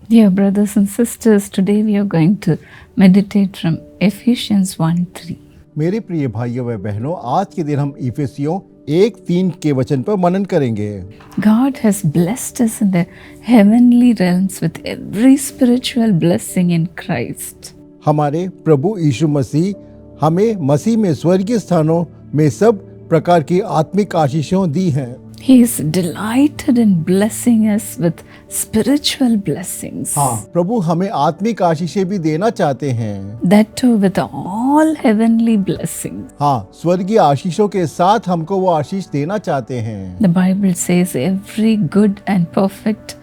Dear brothers and sisters, today we are going to meditate from Ephesians 1:3. मेरे प्रिय भाइयों व बहनों, आज के दिन हम इफिसियों 1:3 के वचन पर मनन करेंगे। God has blessed us in the heavenly realms with every spiritual blessing in Christ. हमारे प्रभु यीशु मसीह हमें मसीह में स्वर्गीय स्थानों में सब प्रकार की आत्मिक आशीषों दी हैं। He is delighted in blessing us with spiritual blessings. हाँ, प्रभु हमें आत्मिक आशीषें भी देना चाहते हैं। That too with all heavenly blessings. हाँ, स्वर्गीय आशीषों के साथ हमको वो आशीष देना चाहते हैं। The Bible says every good and perfect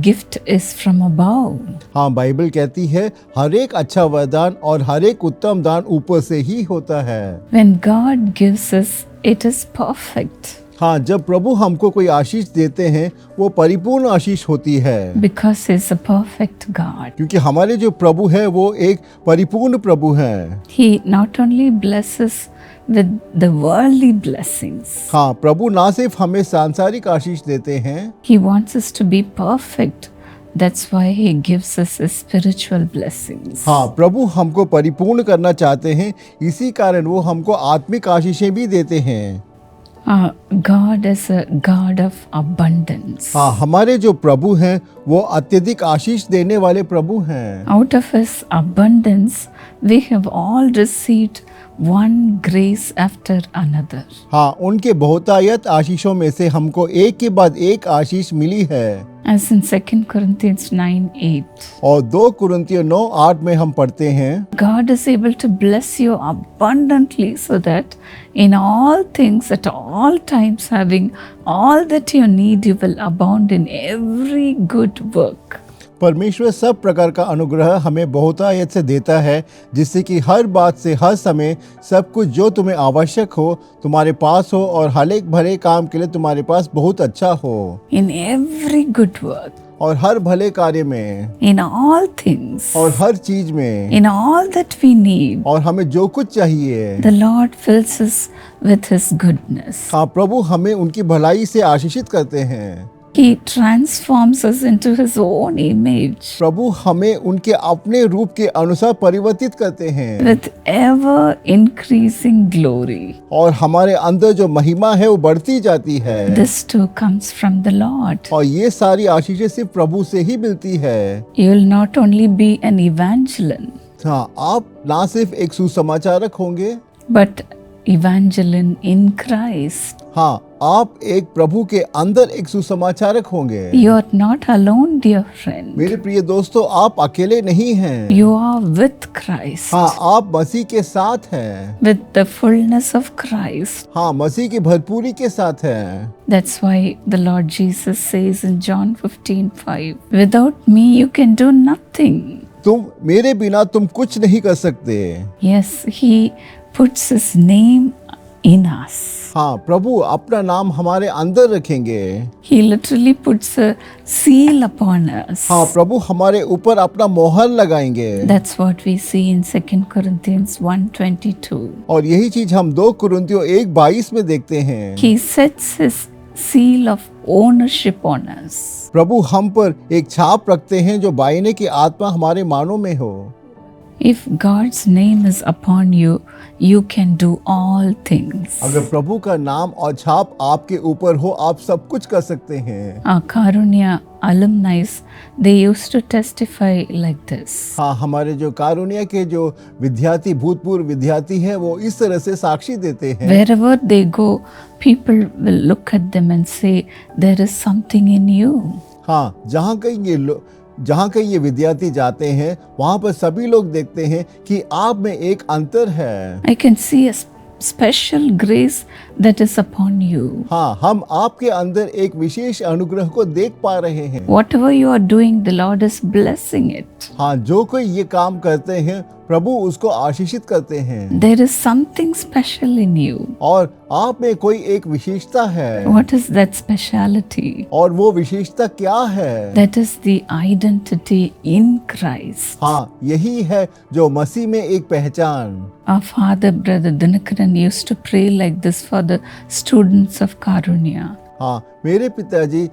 gift is from above. हाँ, बाइबल कहती है हर एक अच्छा वरदान और हर एक उत्तम दान ऊपर से ही होता है। When God gives us, it is perfect. हाँ, जब प्रभु हमको कोई आशीष देते हैं वो परिपूर्ण आशीष होती है। Because He is a perfect God. क्योंकि हमारे जो प्रभु है वो एक परिपूर्ण प्रभु है। He not only blesses with the worldly blessings, हाँ, प्रभु ना सिर्फ हमें सांसारिक आशीष देते हैं, He wants us to be perfect. That's why He gives us His spiritual blessings. हाँ, प्रभु हमको परिपूर्ण करना चाहते हैं, इसी कारण वो हमको आत्मिक आशीषें भी देते हैं। God is a God of abundance. हाँ, हमारे जो प्रभु हैं वो अत्यधिक आशीष देने वाले प्रभु हैं। Out of His abundance, we have all received one grace after another. हाँ, उनके बहुतायत आशीषों में से हमको एक के बाद एक आशीष मिली है। As in 2 Corinthians 9:8. और 2 कुरिन्थियों 9:8 में हम पढ़ते हैं, God is able to bless you abundantly so that in all things at all times having all that you need you will abound in every good work. परमेश्वर सब प्रकार का अनुग्रह हमें बहुतायत से देता है, जिससे कि हर बात से हर समय सब कुछ जो तुम्हें आवश्यक हो तुम्हारे पास हो और हर एक भले काम के लिए तुम्हारे पास बहुत अच्छा हो। In every good work. और हर भले कार्य में, In all things. और हर चीज में, In all that we need. और हमें जो कुछ चाहिए, The Lord fills us with His goodness. हाँ, प्रभु हमें उनकी भलाई से आशीषित करते हैं। He transforms us into His own image. प्रभु हमें उनके अपने रूप के अनुसार परिवर्तित करते हैं With ever increasing glory. और हमारे अंदर जो महिमा है वो बढ़ती जाती है। This too comes from the Lord. और ये सारी आशीषें सिर्फ प्रभु से ही मिलती है। You will not only be an evangelist, हाँ, आप ना सिर्फ एक सुसमाचारक होंगे, but evangelist in Christ. हाँ, आप एक प्रभु के अंदर एक सुसमाचारक होंगे। You are not alone, dear friend. मेरे प्रिय दोस्तों, आप अकेले नहीं हैं। You are with Christ. हाँ, आप मसीह के साथ हैं। With the fullness of Christ. हाँ, मसीह की भरपूरी के साथ हैं। That's why the Lord Jesus says in John 15:5, without me you can do nothing. तुम मेरे बिना तुम कुछ नहीं कर सकते। Yes, He puts His name in us. हाँ, प्रभु अपना नाम हमारे अंदर रखेंगे। He literally puts a seal upon us. हाँ, प्रभु हमारे ऊपर अपना मोहर लगाएंगे। That's what we see in 2 Corinthians 1:22. और यही चीज हम 2 कुरिन्थियों 1:22 में देखते हैं। He sets His seal of ownership on us. प्रभु हम पर एक छाप रखते हैं जो बायने की आत्मा हमारे मानों में हो। If God's name is upon you, you can do all things. अगर प्रभु का नाम और छाप आपके ऊपर हो, आप सब कुछ कर सकते हैं। Our Karunya alumni, they used to testify like this. हाँ, हमारे जो कारुण्या के जो विद्यार्थी, भूतपूर्व विद्यार्थी हैं, वो इस तरह से साक्षी देते हैं। Wherever they go, people will look at them and say, there is something in you. हाँ, जहाँ कहीं ये विद्यार्थी जाते हैं वहाँ पर सभी लोग देखते हैं कि आप में एक अंतर है। I can see a special grace that is upon you. हाँ, हम आपके अंदर एक विशेष अनुग्रह को देख पा रहे हैं। Whatever you are doing, the Lord is blessing it. हाँ, जो कोई ये काम करते हैं प्रभु उसको आशीषित करते हैं। There is something special in you. और आप में कोई एक विशेषता है। What is that speciality? और वो विशेषता क्या है? That is the identity in Christ. हाँ, यही है जो मसीह में एक पहचान। Our father, Brother Dinakaran, used to pray like this for the students of Karunya. हाँ, मेरे पिताजी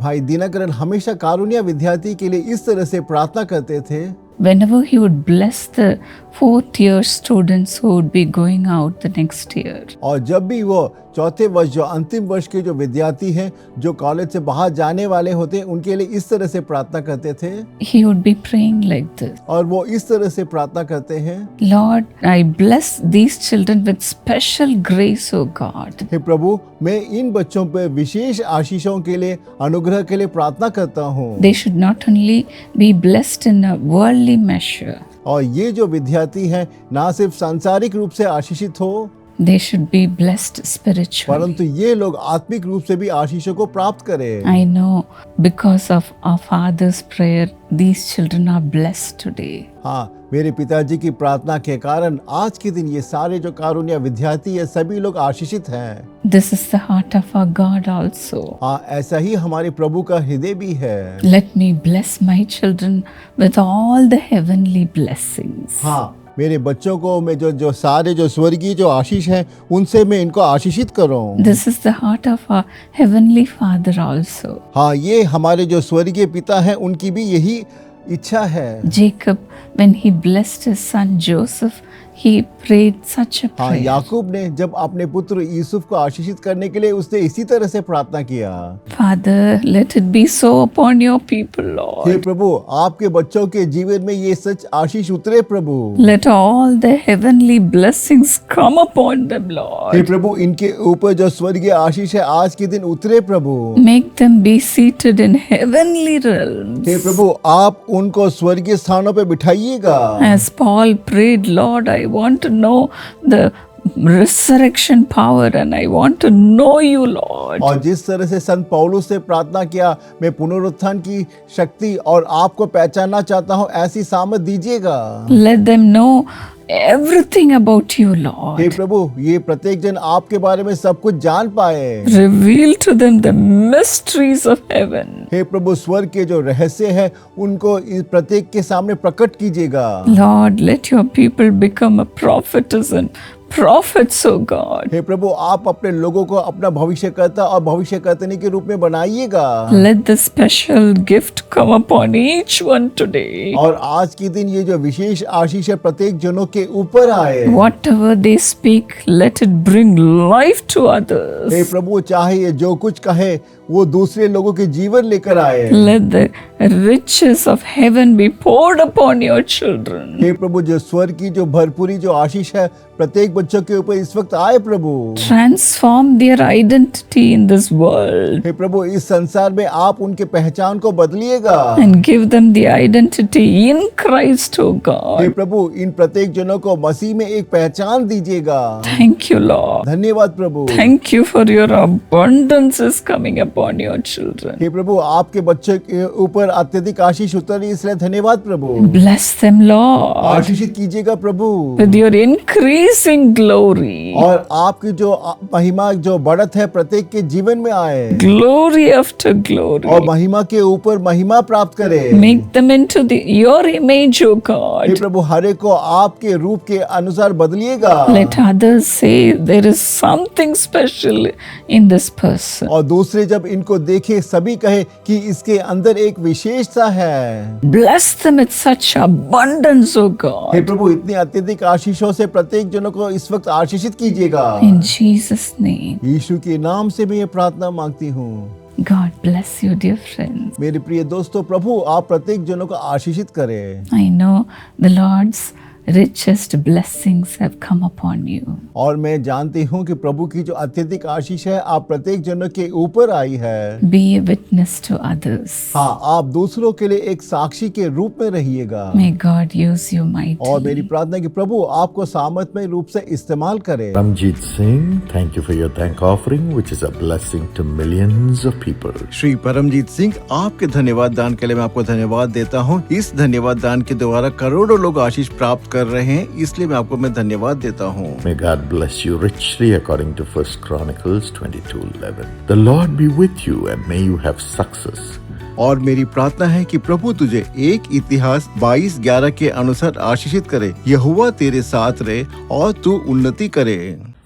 भाई दिनकरन हमेशा कारुण्या विद्यार्थी के लिए इस तरह से प्रार्थना करते थे। Whenever he would bless the fourth year students who would be going out the next year, और जब भी वो चौथे वर्ष जो अंतिम वर्ष के जो विद्यार्थी हैं जो कॉलेज से बाहर जाने वाले होते हैं उनके लिए इस तरह से प्रार्थना करते थे। he would be praying like this: और वो इस तरह से प्रार्थना करते हैं, Lord, I bless these children with special grace, O God. हे प्रभु, मैं इन बच्चों पर विशेष आशीषों के लिए, अनुग्रह के लिए प्रार्थना करता हूँ। They should not only be blessed in a worldly measure, और ये जो विद्यार्थी हैं ना सिर्फ सांसारिक रूप से आशीषित हो, they should be blessed spiritually. परंतु ये लोग आत्मिक रूप से भी आशीषों को प्राप्त करें। I know because of our Father's prayer, these children are blessed today. हाँ, मेरे पिताजी की प्रार्थना के कारण आज के दिन ये सारे जो कारुण्या विद्यार्थी है सभी लोग आशीषित हैं। This is the heart of our God also. हाँ, ऐसा ही हमारे प्रभु का हृदय भी है। Let me bless my children with all the heavenly blessings. हाँ, मेरे बच्चों को मैं जो सारे जो स्वर्गीय जो आशीष हैं उनसे मैं इनको आशीषित करूं। This is the heart of our heavenly Father also. हाँ, ये हमारे जो स्वर्गीय पिता हैं उनकी भी यही इच्छा है। Jacob, when he blessed his son Joseph, he prayed such a हाँ, prayer. याकूब ने जब अपने पुत्र यूसुफ को आशीषित करने के लिए उसने इसी तरह से प्रार्थना किया। Father, let it be so upon your people, hey Lord. प्रभु, आपके बच्चों के जीवन में ये सच आशीष उतरे प्रभु। Let all the heavenly blessings come upon them, hey Lord. प्रभु, इनके ऊपर जो स्वर्गीय आशीष है आज के दिन उतरे प्रभु। Make them be seated in heavenly realms. हे प्रभु, आप उनको स्वर्गीय स्थानों पे बिठाइएगा। As Paul prayed, Lord, I want to know the resurrection power and I want to know you, Lord. और जिस तरह से संत पौलुस से प्रार्थना किया, मैं पुनरुत्थान की शक्ति और आपको पहचानना चाहता हूँ, ऐसी सामर्थ दीजिएगा। Let them know everything about you, hey Lord. प्रभु, ये प्रत्येक जन आपके बारे में सब कुछ जान पाए। Reveal to them the mysteries of heaven. हे प्रभु, स्वर्ग के जो रहस्य है उनको इस प्रत्येक के सामने प्रकट कीजिएगा। Lord, let your people become a prophetess and prophets, O God. हे प्रभु, आप अपने लोगों को अपना भविष्यकर्ता और भविष्यकर्तनी के रूप में बनाइएगा। Let the special gift come upon each one today. और आज के दिन ये जो विशेष आशीष है प्रत्येक जनों के ऊपर आए। Whatever they speak, let it bring life to hey others. प्रभु, चाहे ये जो कुछ कहे वो दूसरे लोगों के जीवन लेकर आए। Let the riches of heaven be poured upon your children. हे प्रभु, जो स्वर्ग की जो भरपूरी जो आशीष है प्रत्येक बच्चों के ऊपर इस वक्त आए प्रभु। Transform their identity in this world हे प्रभु, इस संसार में आप उनके पहचान को बदलिएगा। and give them the identity in Christ, O hey God. प्रभु, इन प्रत्येक जनों को मसीह में एक पहचान दीजिएगा। Thank you, Lord. धन्यवाद प्रभु। Thank you for your abundance is coming upon your children. हे प्रभु, आपके बच्चों के ऊपर अत्यधिक आशीष उतरी, इसलिए धन्यवाद प्रभु। Bless them, Lord, आशीषित कीजिएगा प्रभु। with your increasing glory. और आपकी जो महिमा जो बढ़त है प्रत्येक के जीवन में आए Glory after और glory. महिमा के ऊपर महिमा प्राप्त करे। Make them into your image, O hey God. प्रभु, हर एक को आपके रूप के अनुसार बदलिएगा। Let others say there is something special in this person. और दूसरे जब इनको देखे सभी कहे कि इसके अंदर एक विशेषता है। Bless them with such abundance, O hey God. प्रभु, इतनी अत्यधिक आशीषों से प्रत्येक जनों को इस वक्त आशीषित कीजिएगा। In Jesus' name. यीशु के नाम से मैं ये प्रार्थना मांगती हूँ। God bless you, dear friends. मेरे प्रिय दोस्तों, प्रभु आप प्रत्येक जनों को आशीषित करें। I know the Lord's richest blessings have come upon you. और मैं जानती हूँ कि प्रभु की जो अत्यधिक आशीष है आप प्रत्येक जनों के ऊपर आई है। Be a witness to others. हाँ, आप दूसरों के लिए एक साक्षी के रूप में रहिएगा। May God use you और मेरी mightily. प्रार्थना है कि प्रभु आपको सामर्थ्यमय रूप से इस्तेमाल करे। Paramjit Singh, thank you for your thank offering, which is a blessing to millions of people. Shri Paramjit Singh, आपके धन्यवाद दान के लिए मैं आपको धन्यवाद देता हूँ। इस धन्यवाद दान के द्वारा करोड़ों लोग आशीष प्राप्त कर रहे हैं, इसलिए मैं आपको मैं धन्यवाद देता हूँ। May God bless you richly according to 1 Chronicles 22:11. The Lord be with you and may you have success. और मेरी प्रार्थना है कि प्रभु तुझे एक इतिहास 22:11 के अनुसार आशीषित करे। यहोवा तेरे साथ रहे और तू उन्नति करे।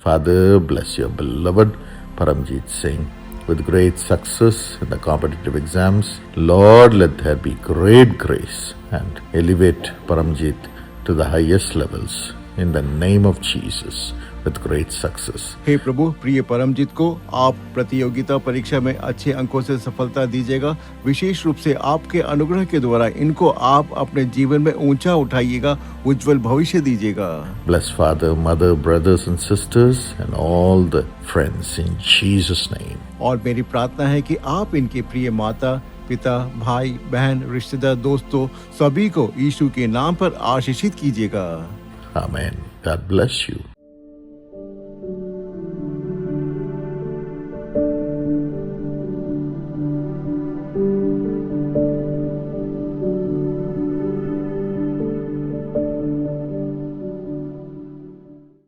Father, bless your beloved Paramjit Singh with great success in the competitive exams. Lord, let there be great grace and elevate Paramjit to the highest levels in the name of Jesus with great success. हे प्रभु, प्रिय परमजीत को आप प्रतियोगिता परीक्षा में अच्छे अंकों से सफलता दीजिएगा। विशेष रूप से आपके अनुग्रह के द्वारा इनको आप अपने जीवन में ऊंचा उठाइएगा, उज्जवल भविष्य दीजिएगा। Bless father, mother, brothers and sisters and all the friends in Jesus' name. और मेरी प्रार्थना है कि आप इनके प्रिय माता, पिता, भाई, बहन, रिश्तेदार, दोस्तों सभी को यीशु के नाम पर आशीषित कीजिएगा। Amen. God bless you.